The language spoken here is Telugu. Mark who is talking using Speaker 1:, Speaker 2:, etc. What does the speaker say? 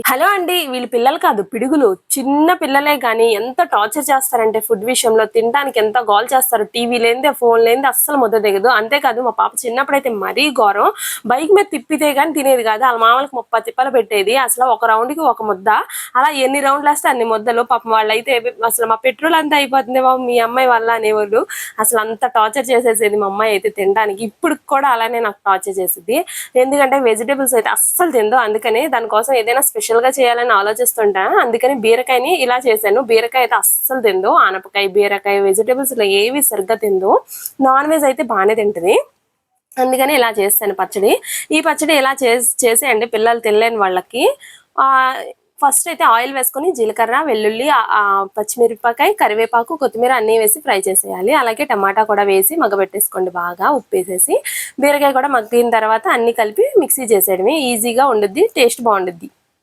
Speaker 1: హలో అండి. వీళ్ళు పిల్లలు కాదు పిడుగులు. చిన్న పిల్లలే గానీ ఎంత టార్చర్ చేస్తారంటే ఫుడ్ విషయంలో తినడానికి ఎంత గోల చేస్తారు. టీవీ లేనిదే, ఫోన్ లేనిదే అస్సలు ముద్ద దిగదు. అంతేకాదు మా పాప చిన్నప్పుడైతే మరీ ఘోరం. బైక్ మీద తిప్పితే గాని తినేది కాదు. ఆళ్ళ మామలకి 30 తిప్పలు పెట్టేది. అసల ఒక రౌండ్‌కి ఒక ముద్ద. అలా ఎన్ని రౌండ్‌లేస్తే అన్ని ముద్దలు. పాపం వాళ్ళైతే అసలు మా పెట్రోల్ అంతా అయిపోతుంది బాబు మీ అమ్మాయి వల్ల అనేవాళ్ళు. అసలంత టార్చర్ చేసేసేది మా అమ్మాయి అయితే తినడానికి. ఇప్పటికి కూడా అలానే నాకు టార్చర్ చేసిద్ది. ఎందుకంటే వెజిటబుల్స్ అయితే అస్సలు తినదు. అందుకని దానికోసం ఏదైనా స్పెషల్‌గా చేయాలని ఆలోచిస్తుంటా. అందుకని బీరకాయని ఇలా చేశాను. బీరకాయ అయితే అస్సలు తినదు. ఆనపకాయ, బీరకాయ వెజిటబుల్స్‌లో ఏవి సరిగ్గా తినదు. నాన్ వెజ్ అయితే బానే తింటది. అందుకని ఇలా చేశాను పచ్చడి. ఈ పచ్చడి ఎలా చేసేయండి పిల్లలు తినలేని వాళ్ళకి ఫస్ట్ అయితే ఆయిల్ వేసుకొని జీలకర్ర, వెల్లుల్లి, పచ్చిమిరపకాయ, కరివేపాకు, కొత్తిమీర అన్నీ వేసి ఫ్రై చేసేయాలి. అలాగే టమాటా కూడా వేసి మగ్గబెట్టేసుకోండి బాగా ఉప్పేసేసి. బీరకాయ కూడా మగ్గిన తర్వాత అన్నీ కలిపి మిక్సీ చేసేయడమే. ఈజీగా ఉండుద్ది. టేస్ట్ బావుండుద్ది.